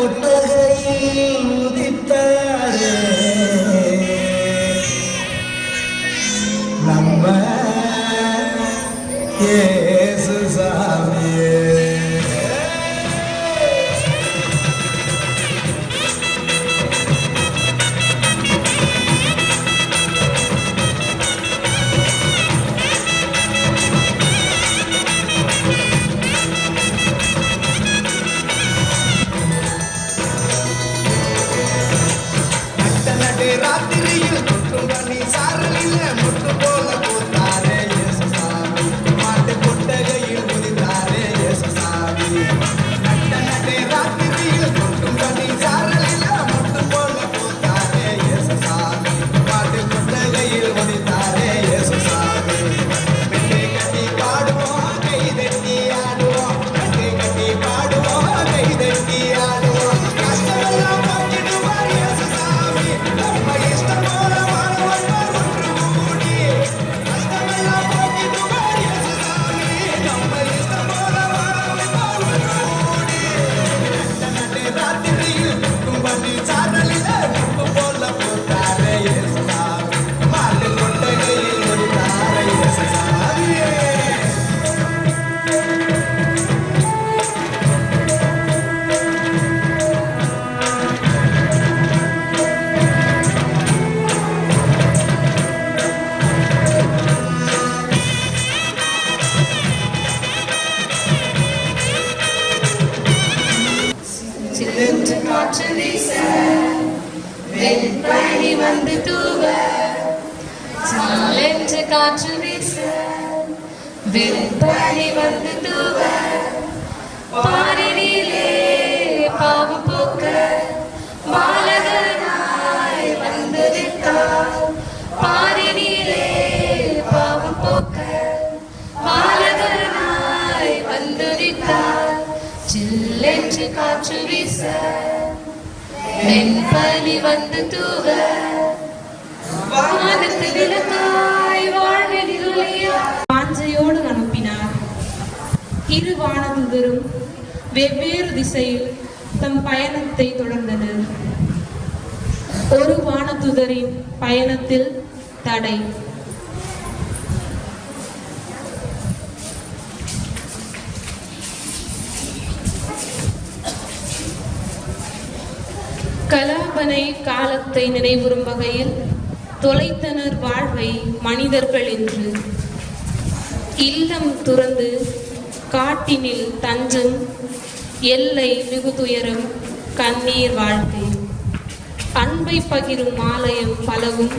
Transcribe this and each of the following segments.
கொட்டகையில் உதித்தாரே நம்ம இயேசு சாமியே. ராத்திரியில் கொட்டும் பண்ணி சாரலில் முட்டு போல போத்தாரே இயேசு சாமி. மாட்டு கொட்டகையில் உதித்தாரே இயேசு சாமி. நட்டே ராத்திரியில் கொட்டும் பண்ணி சாரலில் முட்டு போல போத்தாரே இயேசு சாமி. மாட்டு கொட்டகையில் உதித்தாரே இயேசு சாமி. வெட்டை கட்டி பாடுவோம் கை தட்டி ஆடுவோம். வெட்டை கட்டி பாடுவோம் கை தட்டி ஆடுவோம். கஷ்டமெல்லாம் போக்கிடுவார் இயேசு சாமி. நம்ம இஷ்டம் போல வாழ்வார் ஒன்று கூடி. கஷ்டமெல்லாம் போக்கிடுவார் இயேசு சாமி. நம்ம இஷ்டம் போல வாழ்வார் ஒன்று கூடி. நட்டே ராத்திரியில் கொட்டும் பண்ணி சாரலில் முட்டு போல போத்தாரே இயேசு சாமி. மாட்டு கொட்டகையில் உதித்தாரே இயேசு சாமியே. சிலிர்த்து காற்று வீச வெண்பனி வந்து தூவ சில்லென்று காற்று வீச வெண்பனி வந்து தூவ பாரினிலே பாவ போக்க பாலகனாய் வந்து விட்டார். பாரினிலே பாவ போக்க பாலகனாய் வந்து விட்டார். சில்லென்று காற்று வீச வெண்பனி வந்து தூவ வானத்து விளக்காய் வாழ்வில் ஒளியாய் வாஞ்சையோடு அனுப்பினார். இரு வானதூதரும் வெவ்வேறு திசையில் தம் பயணத்தை தொடர்ந்தனர். ஒரு வானதூதரின் பயணத்தில் தடை. கலாபனை காலத்தை நினைவுறும் வகையில் தொலைத்தனர் வாழ்வை மனிதர்கள் என்று. இல்லம் துறந்து காட்டினில் தஞ்சம், எல்லை மிகு துயரம், கண்ணீர் வாழ்க்கை. அன்பை பகிரும் ஆலயம் பலவும்,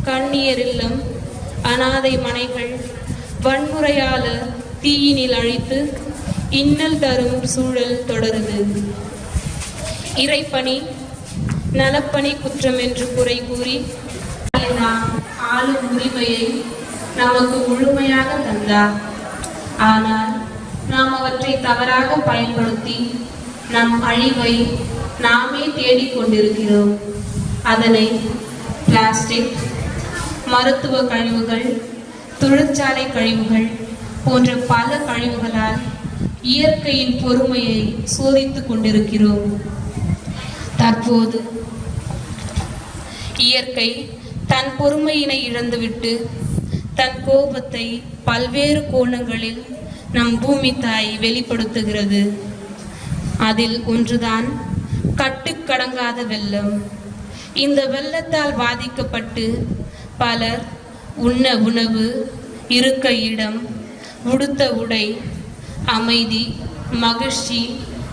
கண்ணீர் இல்லம், அனாதை மனைகள், வன்முறையாளர் தீயினில் அழித்து இன்னல் தரும் சூழல் தொடருது. இறைப்பணி நலப்பணி குற்றம் என்று குறை கூறி நாம் ஆளும் உரிமையை நமக்கு முழுமையாக தந்தார். ஆனால் நாம் அவற்றை தவறாக பயன்படுத்தி நம் அழிவை நாமே தேடிக்கொண்டிருக்கிறோம். அதனை பிளாஸ்டிக், மருத்துவ கழிவுகள், தொழிற்சாலை கழிவுகள் போன்ற பல கழிவுகளால் இயற்கையின் பொறுமையை சோதித்துக் கொண்டிருக்கிறோம். தற்போது இயற்கை தன் பொறுமையினை இழந்துவிட்டு தன் கோபத்தை பல்வேறு கோணங்களில் நம் பூமி தாய் வெளிப்படுத்துகிறது. அதில் ஒன்றுதான் கட்டுக்கடங்காத வெள்ளம். இந்த வெள்ளத்தால் பாதிக்கப்பட்டு பலர் உண்ண உணவு, இருக்க இடம், உடுத்த உடை, அமைதி, மகிழ்ச்சி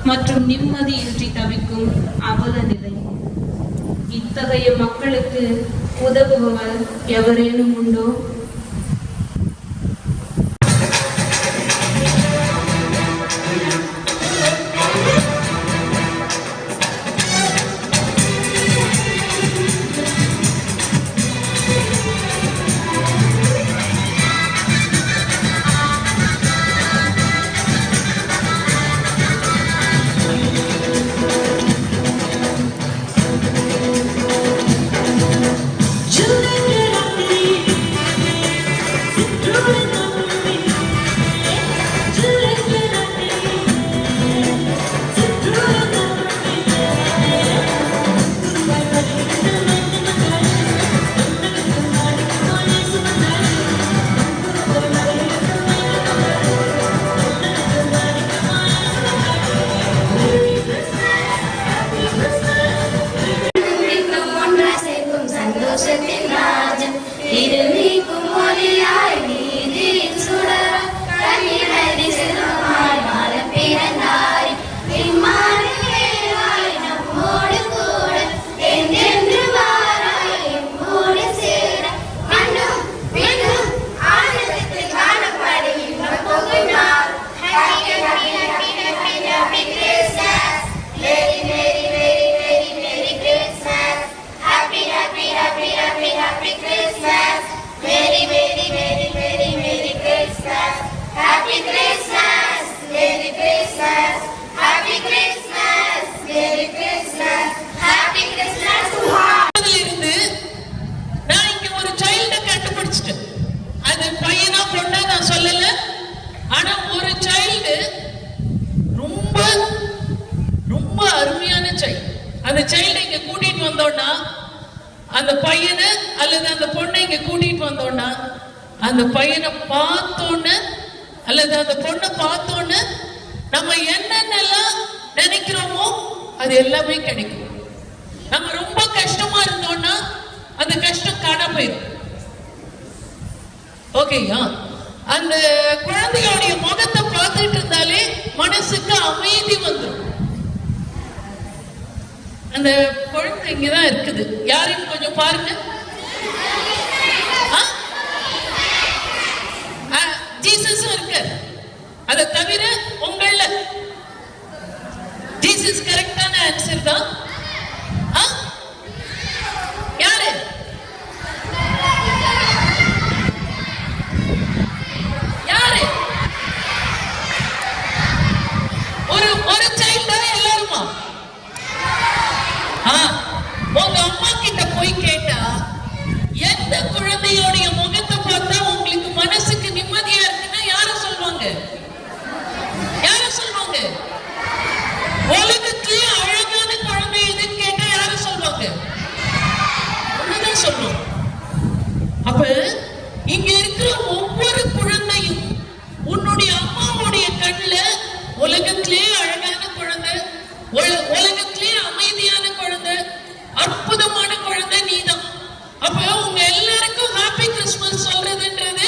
மற்றும் நிம்மதியின்றி தவிக்கும் அவல நிலை. இத்தகைய மக்களுக்கு உதவுபவர் எவரேனும் உண்டோ? Julie அந்த சைல்டை இங்க கூட்டிட்டு வந்தோம்னா, அந்த பையனை அல்லது அந்த பொண்ணை இங்க கூட்டிட்டு வந்தோம்னா, அந்த பையனை பார்த்தோன்னு அல்லது அந்த பொண்ணை பார்த்தோன்னு நம்ம என்னென்னலாம் நினைக்கிறோமோ அது எல்லாமே கிடைக்கும். நம்ம ரொம்ப கஷ்டமா இருந்தோம்னா அந்த கஷ்டம் காண போயிடும். ஓகேயா? அந்த குழந்தையோடைய முகத்தை பார்த்துட்டு இருந்தாலே மனசுக்கு அமைதி வந்துடும். அந்த குழந்தை இங்கதான் இருக்குது. யாருன்னு கொஞ்சம் பாருங்க. ஜீசஸும் இருக்கு. அதை தவிர உங்கள ஜீசஸ் கரெக்டான ஆன்சர் தான். யாரு? யாரு? ஒரு சைல்டா எல்லாருமா? உங்க அம்மா கிட்ட போய் கேட்டா எந்த குழந்தையோடைய முகத்தை பார்த்தா உங்களுக்கு மனசுக்கு நிம்மதியா இருக்குன்னா யார சொல்லுவாங்க? யார சொல்லுவாங்க? உலகத்திலே அழகான குழந்தை எதுன்னு கேட்டா யார சொல்லுவாங்க? ஒண்ணுதான் சொல்லுவோம். அப்ப இங்க இருக்கிற ஒவ்வொரு குழந்தையும் உன்னுடைய அம்மாவுடைய கண்ணுல உலகத்திலே அழகான குழந்தை, உலகத்திலே அமைதியான குழந்தை, அற்புதமான குழந்தை நீதான். அப்ப உங்க எல்லாருக்கும் ஹாப்பி கிறிஸ்மஸ் சொல்றதுன்றது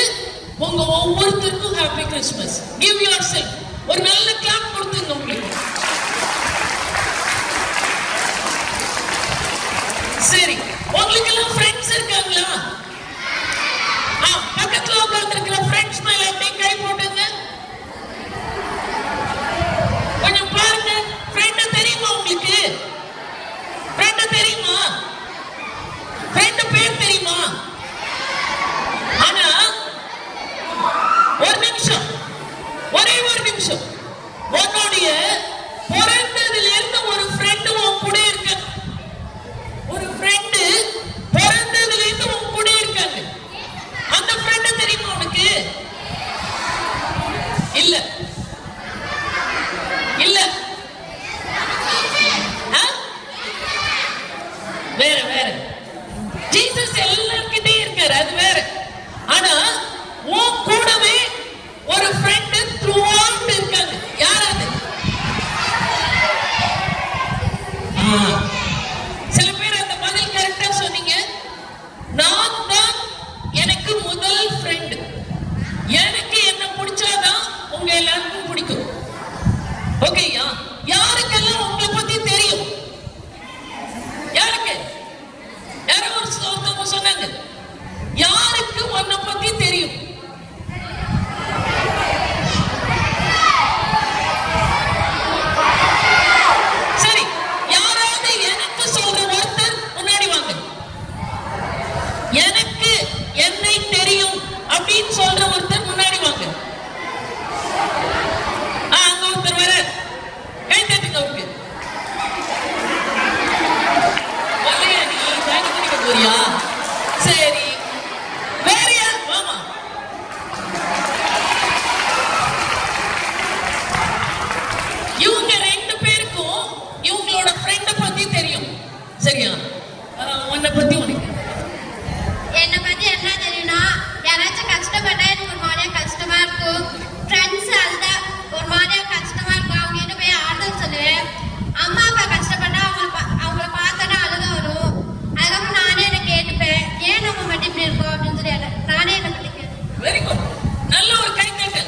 உங்க ஒவ்வொருத்தருக்கும் happy Christmas. Give your self ஒரு நல்ல கிளாப் கொடுத்துங்க உங்களுக்கு. சரி, உங்களுக்கு எல்லாம் ஃப்ரெண்ட்ஸ் இருக்காங்களா? பக்கத்துல உட்கார்ந்து இருக்கிற ஃப்ரெண்ட்ஸ் மேல அப்படியே கை போட்டுங்க. கொஞ்சம் பாருங்க. ஃப்ரெண்ட் தெரியுமா உங்களுக்கு? ஃப்ரெண்ட் தெரியுமா? ஃப்ரெண்ட் பேர் தெரியுமா? ஆனா ஒரு நிமிஷம், ஒரே ஒரு நிமிஷம். உன்னுடைய பிறந்ததுல இருந்து ஒரு ஃப்ரெண்ட் உன் கூட இருக்க. ஒரு ஃப்ரெண்ட் பிறந்ததுல இருந்து உன் கூட இருக்காங்க. அந்த ஃப்ரெண்ட் தெரியுமா உனக்கு? இல்ல இல்ல. வேற வேற. ஜீசஸ் எல்லார்கிட்டயும் இருக்காரு, அது வேற. ஆனா உன் கூடவே ஒரு ஃப்ரெண்ட் த்ரூ அவுட் இருக்காங்க. யார் அது? சில பேர் அந்த பதில் கரெக்டா சொன்னீங்க. நான் தான் எனக்கு முதல் ஃப்ரெண்ட். எனக்கு என்ன பிடிச்சாதான் உங்க எல்லாருக்கும் பிடிக்கும். ஓகேயா? யாருக்கெல்லாம் உங்களை பத்தி தெரியும்? யாருக்கு? யாரோ ஒருத்தவங்க சொன்னாங்க. யாருக்கு உன்னை பத்தி தெரியும்? சரி, யாராவது எனக்கு சொல்ற ஒருத்தர் முன்னாடி வாங்க. எனக்கு என்னை தெரியும் அப்படின்னு சொல்ற ஒருத்தர் முன்னாடி வாங்க. அங்க ஒருத்தர் வர. கை தட்டுங்க அவருக்கு. நீ ஜாயின் பண்ணிக்க போறியா? சரி, வேற யார்? வாமா. இவங்க ரெண்டு பேருக்கும் இவங்களோட ஃப்ரெண்ட பத்தி தெரியும். சரியா? உன்னை பத்தி உனக்கு என்னை பத்தி என்ன தெரியும்னா, யாராச்சும் கஷ்டப்பட்டா எனக்கு ஒரு மாதிரியா கஷ்டமா இருக்கும். ஃப்ரெண்ட்ஸ் அழுதா ஒரு மாதிரியா கஷ்டமா இருக்கும். அவங்க கிட்ட போய் ஆறுதல் சொல்லுவேன். அம்மா அப்பா கஷ்டப்பட்டா அவங்கள பார்த்தோன்னா அழுக வரும். அதுக்கப்புறம் நானே என்ன கேட்டுப்பேன், ஏன் நம்ம மட்டும் இப்படி இருக்கோம் அப்படின்னு சொல்லி நானே என்ன பத்தி கேட்பேன். Very good. நல்ல ஒரு கை தட்டு.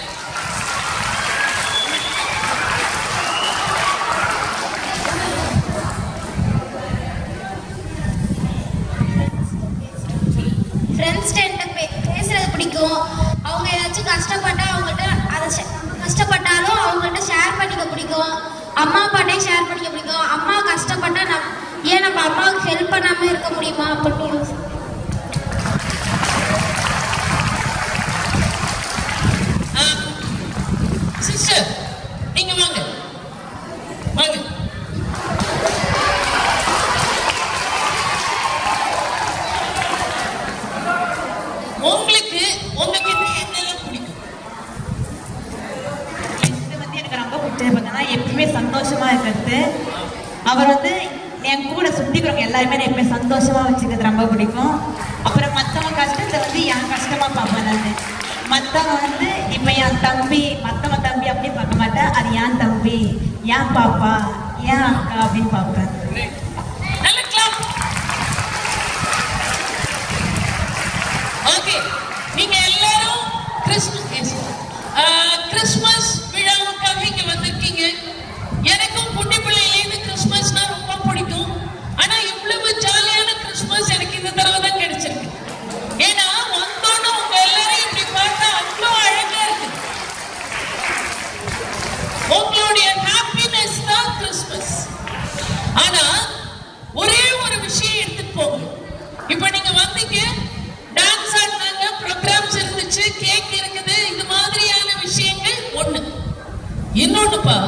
ஃப்ரெண்ட்ஸ்கிட்ட என்கிட்ட பேசுறது பிடிக்கும். அவங்க ஏதாச்சும் கஷ்டப்பட்டா அவங்கள்ட்ட அதை கஷ்டப்பட்டாலும் அவங்கள்ட்ட ஷேர் பண்ணிக்க பிடிக்கும். அம்மா அப்பாட்டையும் ஷேர் பண்ணிக்க பிடிக்கும். அம்மா கஷ்டப்பட்டா ஏன் நம்ம அம்மாவுக்கு ஹெல்ப் பண்ணாம இருக்க முடியுமா அப்படின்னு. சிஸ்டர், நீங்க வாங்க வாங்க. உங்களுக்கு உங்ககிட்ட என்னெல்லாம் பிடிக்கும்? எனக்கு ரொம்ப பிடிச்சது பார்த்தீங்கன்னா எப்பவுமே சந்தோஷமா இருக்கிறது. அவர் என் கூட சுத்திக்கிறவங்க எல்லாருமே நான் எப்பவுமே சந்தோஷமா வச்சுக்கிறது ரொம்ப பிடிக்கும். அப்புறம் மற்றவங்க கஷ்டத்தை வந்து என் கஷ்டமா பார்ப்பேன் நான். மற்றவங்க வந்து இப்போ என் தம்பி, மற்றவங்க தம்பி அப்படி பார்க்க மாட்டேன். அது என் தம்பி, என் பாப்பா, என் அக்கா அப்படின்னு பார்ப்பேன். நல்ல கிளாப். ஓகே, நீங்க எல்லாரும் கிறிஸ்மஸ் விழாவுக்காக இங்க வந்திருக்கீங்க. எனக்கும் குட்டி பிள்ளையிலேருந்து கிறிஸ்மஸ்னா ரொம்ப பிடிக்கும். ஆனா இவ்வளவு ஜாலியான கிறிஸ்மஸ் எனக்கு இந்த தடவை தான் கிடைச்சிருக்கு. ஏன்னா வந்தோன்னு உங்க எல்லாரையும் இப்படி பார்த்தா அவ்வளோ அழகா இருக்கு. உங்களுடைய ஹாப்பினஸ் தான் கிறிஸ்மஸ். ஆனா ஒரே ஒரு விஷயம் எடுத்துட்டு போங்க. இப்ப நீங்க வந்தீங்க, டான்ஸ் ஆடினாங்க, ப்ரோக்ராம்ஸ் இருந்துச்சு, கேக் இருக்குது, இது மாதிரியான விஷயங்கள் ஒண்ணு. இன்னொன்னுப்பா,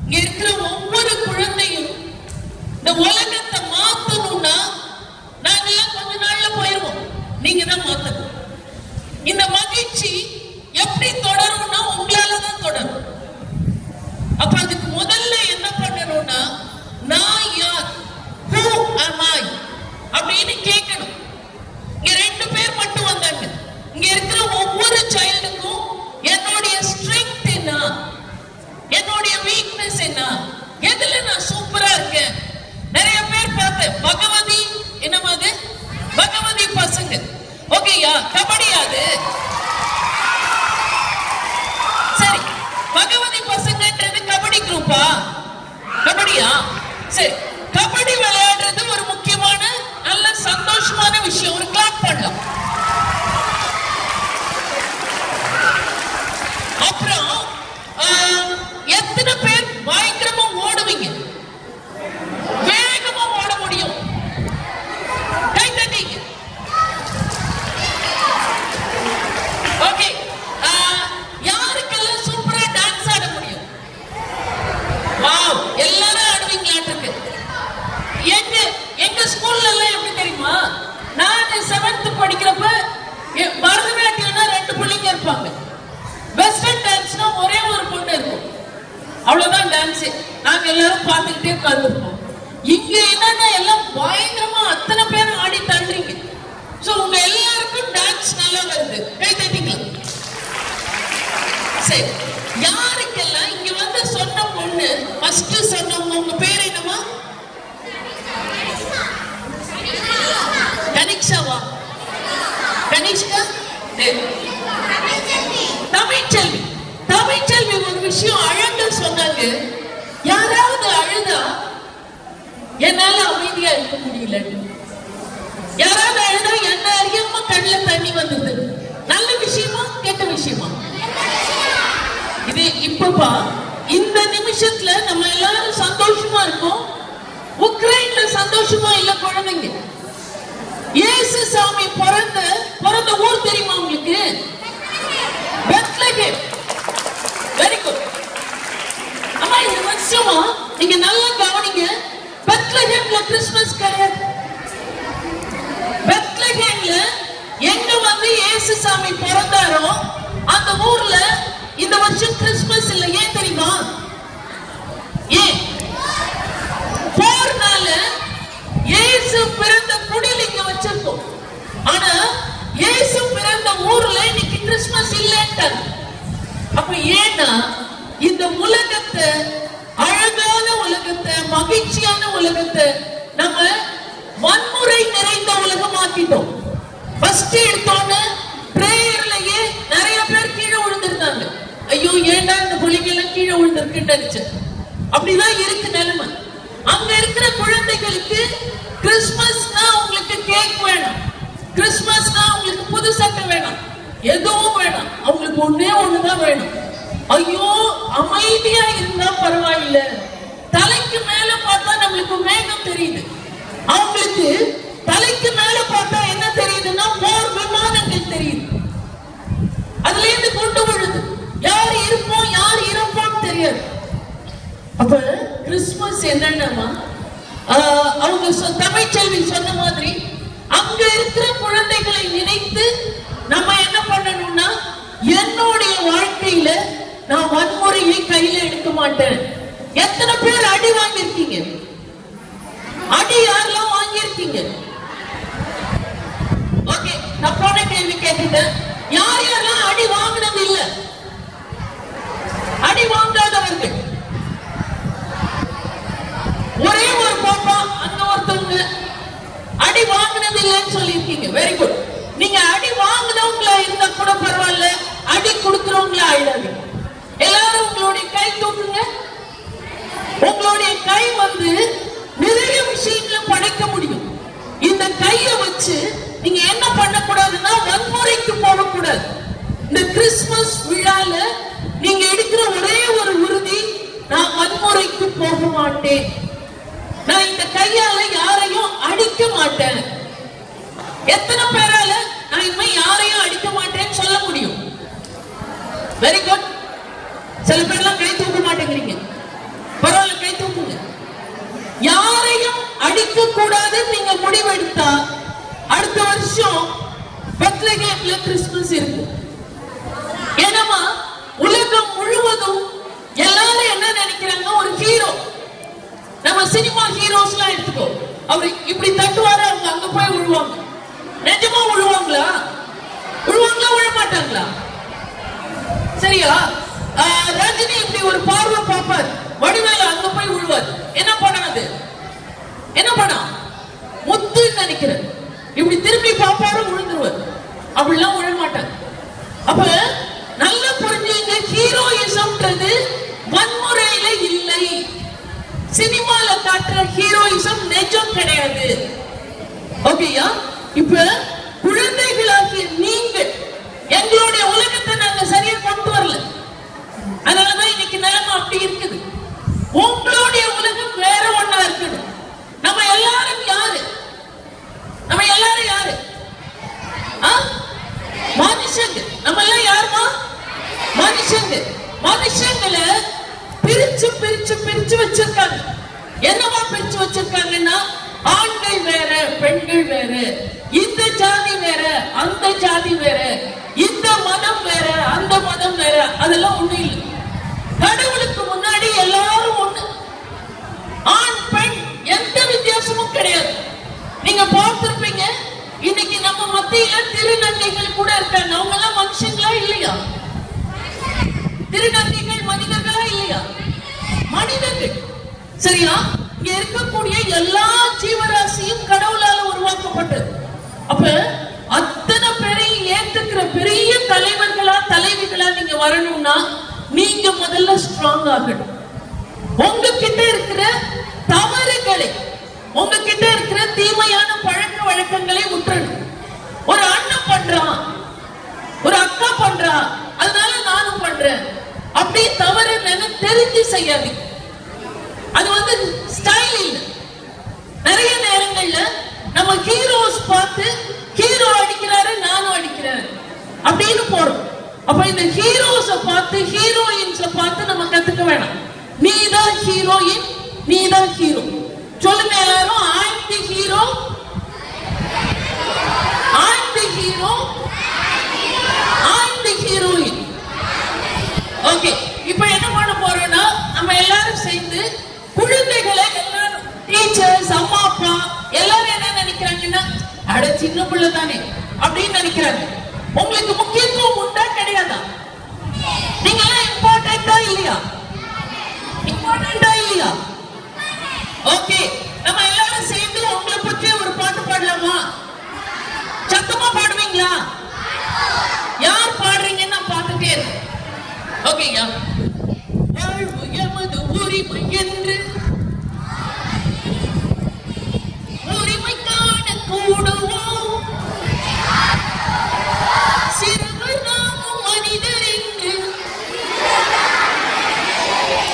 இங்க இருக்கிற ஒவ்வொரு குழந்தையும் இந்த உலகத்தை மாத்தணும்னா நாங்கெல்லாம் கொஞ்ச நாள்ல போயிருவோம். நீங்க தான் மாத்தணும். இந்த மகிழ்ச்சி எப்படி தொடரும்னா உங்களால தான் தொடரும். அப்ப அதுக்கு முதல்ல என்ன பண்ணணும்னா, நான் யார், who am I அப்படின்னு கேட்கணும். இங்க 2 பேர் மட்டும் வந்தாங்க. இங்க இருக்கிற ஒவ்வொரு சைல்டுக்கும் என்னுடைய ஸ்ட்ரெங்த் என்ன, என்னுடைய வீக்னஸ் என்ன, எதுல நான் சூப்பரா இருக்கேன். நிறைய பேர் பார்த்தேன், பகவதி என்னமாது, பகவதி பசங்க. ஓகேயா, கபடியாது. சரி, பகவதி பசங்கன்றது கபடி குரூப்பா? கபடியா? சரி, கபடி விளையாடுறது ஒரு முக்கியமான நல்ல சந்தோஷமான விஷயம். ஒரு கிளாப் பண்ணலாம். அப்புறம் எத்தனை பேர் பயங்கரமா ஓடுவீங்க, வேகமா ஓட முடியும்? கை தட்டிங்க. ஓகே, யாருக்கெல்லாம் சூப்பரா டான்ஸ் ஆட முடியும்? வாவ், எல்லாரும் ஆடுவீங்களாட்டுக்கு. எங்க ஸ்கூல்ல எல்லாம் எப்படி தெரியுமா, நான் 7th படிக்கிறப்ப பரதநாட்டியம்னா 2 பிள்ளைங்க இருப்பாங்க. வெஸ்டர்ன் டான்ஸ்னா ஒரே ஒரு பொண்ணு இருக்கும். அவ்வளவுதான் டான்ஸ். நாங்க எல்லாரும் பார்த்துக்கிட்டே உட்கார்ந்துருப்போம். இங்க என்னன்னா எல்லாம் பயங்கரமா அத்தனை பேரும் ஆடி தள்ளுறீங்க. சோ உங்க எல்லாருக்கும் டான்ஸ் நல்லா வருது. கை தட்டிக்கலாம். சரி, யாருக்கெல்லாம் இங்க வந்து சொன்ன பொண்ணு ஃபர்ஸ்ட் சொன்னவங்க, உங்க பேர் என்னமா? கனிஷ்காவா? கனிஷ்கா? தமிழ்ச்செல்வி. தமிழ்ச்செல்வி ஒரு விஷயம் அழகா சொன்னாங்க. யாராவது அழுதா என்னால அமைதியா இருக்க முடியல. யாராவது அழுதா என்ன அறியாம கண்ணுல தண்ணி வந்தது. நல்ல விஷயமா கெட்ட விஷயமா? இது இப்பப்பா இந்த நிமிஷத்துல நம்ம எல்லாரும் சந்தோஷமா இருக்கோம். உக்ரைன்ல சந்தோஷமா இல்ல குழந்தைங்க. இயேசு சாமி பிறந்த ஊர் தெரியுமா உங்களுக்கு? பெத்லகேம். Very good. அம்மா, இந்த வருஷமா நீங்க நல்லா கவனிங்க. பெத்லகேம்ல கிறிஸ்மஸ் கிடையாது. பெத்லகேம்ல எங்க வந்து இயேசு சாமி பிறந்தாரோ அந்த ஊர்ல இந்த வருஷம் கிறிஸ்மஸ் இல்ல. ஏன் தெரியுமா? ஏன்? போர்னால இயேசு பிறந்த குடில் இங்க வச்சிருக்கோம். ஆனா இயேசு பிறந்த ஊர்ல இன்னைக்கு கிறிஸ்மஸ் இல்லைன்றாங்க. அப்ப ஏன்னா இந்த உலகத்தை, அழகான உலகத்தை, மகிழ்ச்சியான உலகத்தை நம்ம வன்முறை நிறைந்த உலகமாக்கிட்டோம். ஃபர்ஸ்ட் எடுத்தோன்னு பிரேயர்லயே நிறைய பேர் கீழே விழுந்திருந்தாங்க. ஐயோ, ஏன்டா இந்த பிள்ளைங்க எல்லாம் கீழே விழுந்திருக்குன்னு நினைச்சேன். அப்படிதான் இருக்கு நிலைமை. அங்க இருக்கிற குழந்தைகளுக்கு கிறிஸ்மஸ்னா உங்களுக்கு கேக் வேணும், கிறிஸ்மஸ்னா உங்களுக்கு புது சட்டை வேணும், எதுவும் வேணும். அவங்களுக்கு ஒண்ணுதான் வேணும். ஐயோ, அமைதியா இருந்தா பரவாயில்ல. தலைக்கு மேல பார்த்தா நம்மளுக்கு மேகம் தெரியுது. அவங்களுக்கு தலைக்கு மேல பார்த்தா என்ன தெரியுதுன்னா போர் விமானங்கள் தெரியுது. அதுல இருந்து கொண்டு விழுது. யார் இருப்போம் யார் இருப்போம் தெரியாது. அப்ப கிறிஸ்துமஸ் என்னன்னா அவங்க தமிழ்ச்செல்வி சொன்ன மாதிரி அங்க இருக்கிற குழந்தைகளை நினைத்து நம்ம என்ன பண்ணணும்னா, என்னுடைய வாழ்க்கையில நான் வன்முறையை கையில எடுக்க மாட்டேன். எத்தனை பேர் அடி வாங்கியிருக்கீங்க? அடி யாரெல்லாம் வாங்கியிருக்கீங்க? ஓகே, தப்பான கேள்வி கேட்டுட்டேன். யார் யாரெல்லாம் அடி வாங்கினது இல்ல? அடி வாங்காதவர்கள் ஒரே ஒரு பாப்பா, அங்க ஒருத்தவங்க அடி வாங்கினது இல்லைன்னு சொல்லியிருக்கீங்க. Very good. நீங்க அடி வாங்கினவங்களா இருந்தா கூட பரவாயில்ல, அடி கொடுக்கிறவங்களா ஆயிடாதீங்க. எல்லாரும் உங்களுடைய கை தூக்குங்க. உங்களுடைய கை நிறைய விஷயங்களை படைக்க முடியும். இந்த கையை வச்சு நீங்க என்ன பண்ணக்கூடாதுன்னா வன்முறைக்கு போகக்கூடாது. இந்த கிறிஸ்துமஸ் விழால நீங்க எடுக்கிற ஒரே ஒரு உறுதி, நான் வன்முறைக்கு போக மாட்டேன், நான் இந்த கையால யாரையும் அடிக்க மாட்டேன். எத்தனை பேரால நான் இனிமே யாரையும் அடிக்க மாட்டேன்னு சொல்ல முடியும்? Very good. சில பேர்லாம் கை தூக்க மாட்டேங்கிறீங்க. பரவாயில்ல, கை தூக்குங்க. யாரையும் அடிக்க கூடாதுன்னு நீங்க முடிவெடுத்தா அடுத்த வருஷம் பெத்லகேம்ல கிறிஸ்துமஸ் இருக்கு. ஏன்னா உலகம் முழுவதும் எல்லாரும் என்ன நினைக்கிறாங்க, ஒரு ஹீரோ, நம்ம சினிமா ஹீரோஸ் எல்லாம் எடுத்துக்கோ, அவர் இப்படி தட்டுவாரு, அவங்க அங்க போய் விழுவாங்க. நிஜமா விழுவாங்களா? விழுவாங்களா விழ மாட்டாங்களா? சரியா? ரஜினி இப்படி ஒரு பார்வை பார்ப்பார், வடிவேலு அங்க போய் விழுவார். என்ன படம் அது? என்ன படம்? முத்துன்னு நினைக்கிறேன். இப்படி திரும்பி பார்ப்பாரு, விழுந்துருவார். அப்படிலாம் விழ மாட்டாங்க. அப்ப நல்லா புரிஞ்சுங்க, ஹீரோயிசம்ன்றது வன்முறையில இல்லை. சினிமால காட்டுற ஹீரோயிசம் நிஜம் கிடையாது. ஓகேயா? இப்ப குழந்தைகளாகிய நீங்கள் எங்களுடைய உலகத்தை நாங்க சரியா கொண்டு வரல. அதனாலதான் இன்னைக்கு நிலைமை அப்படி இருக்குது. உங்களுடைய உலகம் வேற ஒண்ணா இருக்குது. நம்ம எல்லாரும் யாரு? நம்ம எல்லாரும் யாரு? மனுஷங்க. நம்ம எல்லாம் யாருமா? மனுஷங்க. மனுஷங்களை பிரிச்சு பிரிச்சு பிரிச்சு வச்சிருக்காங்க. என்னவா பிரிச்சு வச்சிருக்காங்கன்னா, ஆண்கள் வேற, பெண்கள் வேற, இந்த ஜாதி வேற, அந்த ஜாதி வேற, இந்த மதம் வேற, அந்த மதம் வேற. அதெல்லாம் ஒண்ணு இல்லை. கடவுளுக்கு முன்னாடி எல்லாரும் ஒண்ணு. ஆண் பெண் எந்த வித்தியாசமும் கிடையாது. நீங்க பார்த்திருப்பீங்க, இன்னைக்கு நம்ம மத்தியில திருநங்கைகள் கூட இருக்காங்க. அவங்க எல்லாம் மனுஷங்களா இல்லையா? திருநங்கைகள் மனிதர்களா இல்லையா? மனிதர்கள். சரியா? இங்க இருக்கக்கூடிய எல்லா ஜீவராசியும் கடவுளால உருவாக்கப்பட்டது. அப்ப அத்தனை பேரையும் ஏற்றுக்கிற பெரிய தலைவர்களா தலைவிகளா நீங்க வரணும்னா நீங்க முதல்ல ஸ்ட்ராங் ஆகணும். உங்ககிட்ட இருக்கிற தவறுகளை, உங்ககிட்ட இருக்கிற தீமையான பழக்க வழக்கங்களை விட்டுறணும். ஒரு அண்ணன் பண்றான், ஒரு அக்கா பண்றா, அதனால நானும் பண்றேன் அப்படி தவறு தெரிஞ்சு செய்யாதீங்க. அது ஸ்டைல் இல்ல. நிறைய நேரங்கள்ல நம்ம ஹீரோஸ் பார்த்து ஹீரோ அடிக்கிறாரு நானும் அடிக்கிறேன் அப்படின்னு போறோம். அப்ப இந்த ஹீரோஸ பார்த்து ஹீரோயின்ஸ பார்த்து நம்ம கத்துக்க வேணாம். நீதான் ஹீரோயின், நீதான் ஹீரோ. சொல்லுங்க எல்லாரும், I am the hero, I am the hero, I am the heroine. Okay, இப்போ என்ன பண்ண போறோம்னா நம்ம எல்லாரும் சேர்ந்து குழந்தைகளை, எல்லாரும் டீச்சர்ஸ், அம்மா அப்பா எல்லாரும் என்ன நினைக்கிறாங்கன்னா, அட சின்ன பிள்ளை தானே அப்படின்னு நினைக்கிறாங்க. உங்களுக்கு முக்கியத்துவம் உண்டா கிடையாதா? நீங்க எல்லாம் இம்பார்ட்டன்டா இல்லையா? இம்பார்ட்டன்டா இல்லையா? ஓகே, நம்ம எல்லாரும் சேர்ந்து உங்களை பற்றி ஒரு பாட்டு பாடலாமா? சத்தமா பாடுவீங்களா? யார் பாடுறீங்கன்னு நான் பார்த்துட்டே இருக்கேன். ஓகேயா? வாழ்வு எமது உரிமை என்று உரிமை காண கூடுவோம். சிறுவர் நாமும் மனிதர் என்று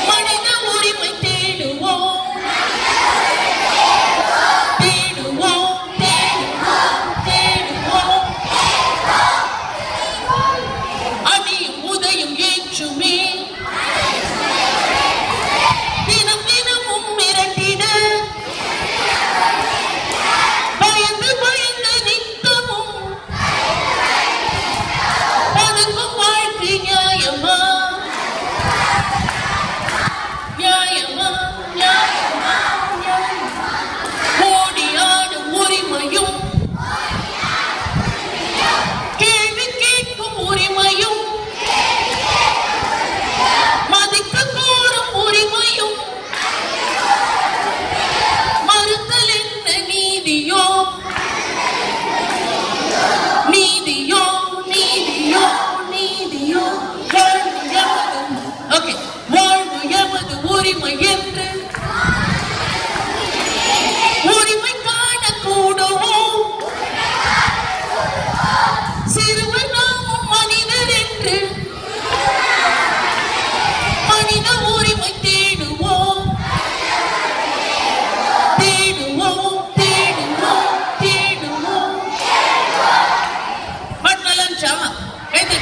மனித உரிமை தேடுவோம், தேடுவோம், தேடுவோம், தேடுவோம். அடியும் உதயம் ஏற்றுமே, தினம் தினம் உரிமை என்று உரிமை காண கூடுவோம். சிறுவர் நாமும் மனிதர் என்று மனித உரிமை தேடுவோம். தேடுவோம் தேடுவோம் தேடுவோம். பட் நலஞ்சா எது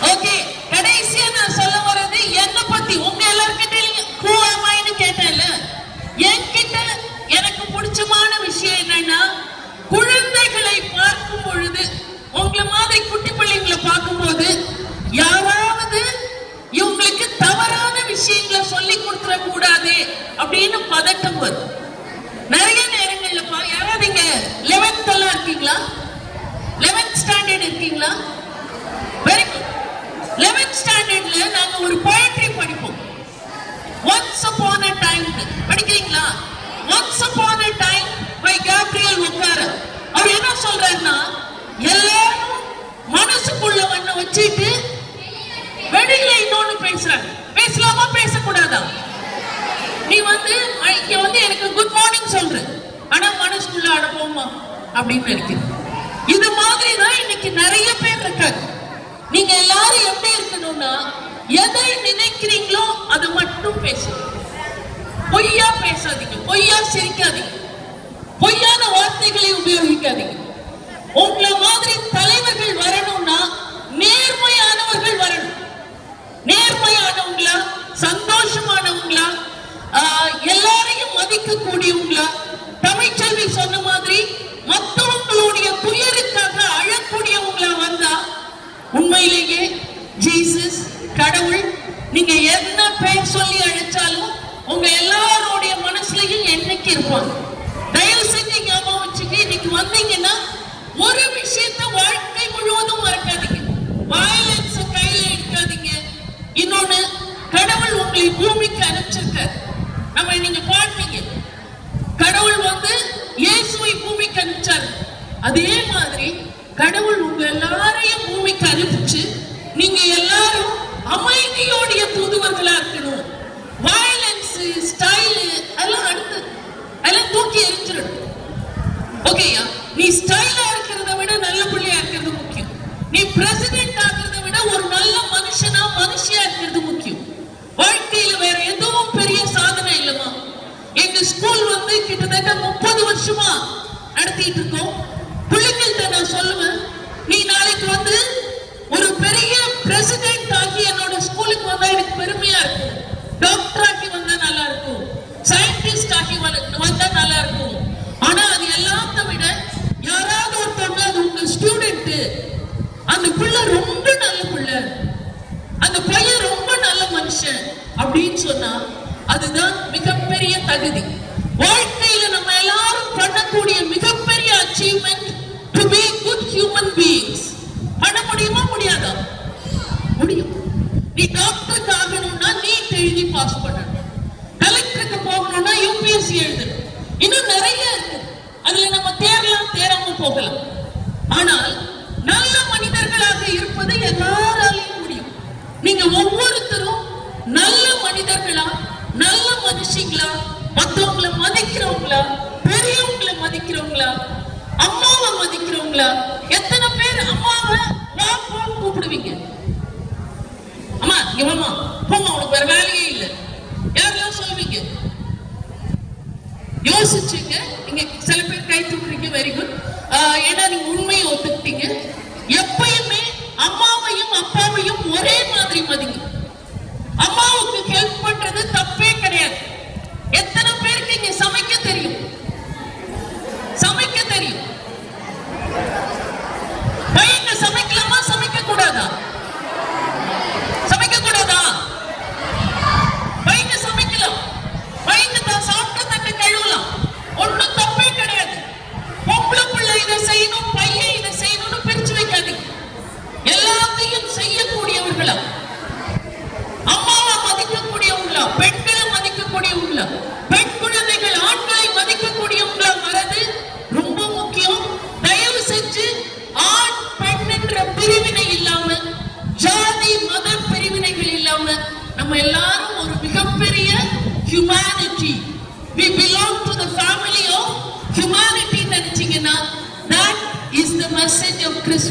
ஓகே. கடைசியா நான் சொல்ல வர்றது என்ன பத்தி. உங்க எல்லார்கிட்டயும் who am I ன்னு கேட்டேன்ல, என்கிட்ட எனக்கு பிடிச்சமான விஷயம் என்னன்னா, குழந்தைகளை பார்க்கும் பொழுது, உங்களை மாதிரி குட்டி பிள்ளைங்களை பார்க்கும்போது யாராவது இவங்களுக்கு தவறான விஷயங்களை சொல்லி கொடுத்துட கூடாது அப்படின்னு பதட்டம் வரும். நிறைய நேரங்கள்ல யாராவது இங்க 11th எல்லாம் இருக்கீங்களா? 11th ஸ்டாண்டர்ட் இருக்கீங்களா? Very good. 11th ஸ்டாண்டர்ட்ல நாங்க ஒரு poetry படிப்போம். Once upon a time படிக்கிறீங்களா? Once upon a time by Gabriel Okara. அவர் என்ன சொல்றாருன்னா, எல்லாரும் மனசுக்குள்ள ஒண்ணு வச்சிட்டு வெளியில இன்னொன்னு பேசுறாங்க. பேசலாமா பேசக்கூடாதா? நீ இங்க எனக்கு குட் மார்னிங் சொல்ற, ஆனா மனசுக்குள்ள அடப்போமா அப்படின்னு இருக்கு. இது மாதிரி தான் இன்னைக்கு நிறைய பேர் இருக்காங்க. நீங்க எல்லாரும் எப்படி இருக்கணும்னா, எதை நினைக்கிறீங்களோ அதை மட்டும் பேசுங்க. பொய்யா பேசாதீங்க, பொய்யா சிரிக்காதீங்க, பொய்யான வார்த்தைகளை உபயோகிக்காதீங்க. உங்களை மாதிரி தலைவர்கள் வரணும்னா நேர்மையானவர்கள் வரணும். நேர்மையானவங்களா, சந்தோஷமானவங்களா, எல்லாரையும் மதிக்க கூடியவங்களா, தமிழ்ச்செல்வி சொன்ன மாதிரி மற்றவங்களுடைய துயருக்காக அழக்கூடியவங்களா வந்தா உண்மையிலேயே ஜீசஸ் கடவுள் நீங்க என்ன பேர் சொல்லி அழைச்சாலும் உங்க எல்லாரோடைய மனசுலயும் என்னைக்கு இருப்பாங்க. தயவு செஞ்சு ஞாபகம் வச்சுக்க. இன்னைக்கு வந்தீங்கன்னா ஒரு விஷயத்த வாழ்க்கை முழுவதும் மறக்காதீங்க. வயலன்ஸ் கையில எடுக்காதீங்க. இன்னொன்னு, கடவுள் உங்களை பூமிக்கு அனுப்பிச்சிருக்காரு. நம்ம நீங்க பாப்பீங்க, கடவுள் இயேசுவை பூமிக்கு அனுப்பிச்சாரு. அதே மாதிரி கடவுள் உங்க எல்லாரையும் பூமிக்கு அனுப்பிச்சு நீங்க எல்லாரும் அமைதியோடைய தூதுவர்களா இருக்கணும். வயலன்ஸ் ஸ்டைல் எல்லாம் அடுத்து எல்லாம் தூக்கி எரிஞ்சிடும். ஓகேயா? நீ ஸ்டைலா இருக்கிறத விட நல்ல பிள்ளையா இருக்கிறது முக்கியம். நீ பிரசிடென்ட் ஆகிறத விட ஒரு நல்ல மனுஷியா இருக்கிறது முக்கியம். வாழ்க்கையில வேற எதுவும் பெரிய சாதனை இல்லமா. எங்க ஸ்கூல் கிட்டத்தட்ட 30 வருஷமா நடத்திட்டு இருக்கோம். பிள்ளைங்கள்ட்ட நான் சொல்லுவேன், நீ நாளைக்கு ஒரு பெரிய பிரசிடென்ட் ஆகி என்னோட ஸ்கூலுக்கு வந்தா எனக்கு பெருமையா இருக்கும். டாக்டர் ஆகி வந்தா நல்லா இருக்கும், சயின்டிஸ்ட் ஆகி வந்தா நல்லா இருக்கும். ஆனா அது எல்லாத்த விட யாராவது ஒருத்தவங்க அது உங்க ஸ்டூடெண்ட், அந்த பிள்ளை ரொம்ப நல்ல பிள்ளை, அந்த பையன் ரொம்ப நல்ல மனுஷன் அப்படின்னு சொன்னா அதுதான் மிகப்பெரிய தகுதி. வாழ்க்கையில நம்ம எல்லாரும் பண்ணக்கூடிய மிகப்பெரிய achievement to be good human beings. பண்ண முடியுமா முடியாதா? முடியும். நீ டாக்டருக்கு ஆகணும்னா நீட் எழுதி பாஸ் பண்ணணும். கலெக்டருக்கு போகணும்னா யூபிஎஸ்சி எழுதணும். இன்னும் நிறைய இருக்கு. அதுல நம்ம தேராம போகலாம். ஆனால் நல்ல மனிதர்களாக இருப்பது எல்லாராலையும் முடியும். நீங்க ஒவ்வொருத்தரும் நல்ல மனிதர்களா, நல்ல மனுஷங்களா, மற்றவங்களை மதிக்கிறவங்களா, பெரியவங்களை மதிக்கிறவங்களா, அம்மாவை மதிக்கிறவங்களா? எத்தனை பேர் அம்மாவை வா போன்னு கூப்பிடுவீங்க? அம்மா இவமா போமா, உனக்கு வேற வேலையே இல்லை, யாரெல்லாம் சொல்வீங்க? யோசிச்சுங்க. நீங்க சில பேர் கை தூக்குறீங்க, வெரி குட். ஏன்னா நீங்க உண்மையை ஒத்துக்கிட்டீங்க. எப்பயுமே அம்மாவையும் அப்பாவையும் ஒரே மாதிரி மதிங்க. அம்மாவுக்கு ஹெல்ப் பண்றது தப்பே கிடையாது. எத்தனை பேருக்கு இங்க சமைக்க தெரியும்? சமைக்க தெரியும். பையங்க சமைக்கலாமா சமைக்க கூடாதா? சமைக்க கூடாதா? பையங்க சமைக்கலாம். பையங்க தான் சாப்பிட்ட தட்டை கழுவலாம். ஒண்ணும் தப்பே கிடையாது. பொம்பளை பிள்ளை இதை செய்யணும், பையன் இதை செய்யணும்னு பிரிச்சு வைக்காதீங்க.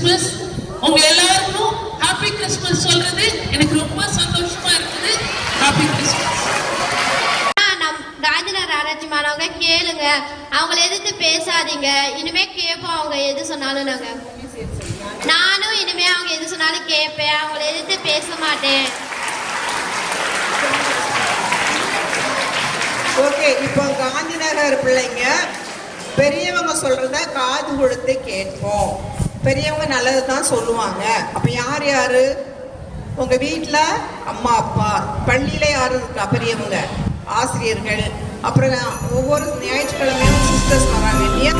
கிறிஸ்மஸ். உங்க எல்லாருக்கும் ஹாப்பி கிறிஸ்மஸ் சொல்றது எனக்கு ரொம்ப சந்தோஷமா இருக்குது. Happy Christmas. நம் காந்திநகர் ஆராய்ச்சி மாணவங்க கேளுங்க, அவங்கள எதிர்த்து பேசாதீங்க. இனிமே கேட்போம், அவங்க எது சொன்னாலும் நானும் இனிமே அவங்க எது சொன்னாலும் கேட்பேன், அவங்கள எதிர்த்து பேச மாட்டேன். ஓகே, இப்போ காந்திநகர் பிள்ளைங்க பெரியவங்க சொல்றத காது கொடுத்து கேட்போம். பெரியவங்க நல்லது தான் சொல்லுவாங்க. அப்ப யார் யாரு? உங்க வீட்டுல அம்மா அப்பா, பள்ளியில யாரு இருக்கா பெரியவங்க? ஆசிரியர்கள். அப்புறம் ஒவ்வொரு ஞாயிற்றுக்கிழமையும் சிஸ்டர்ஸ் வராங்க இல்லையா?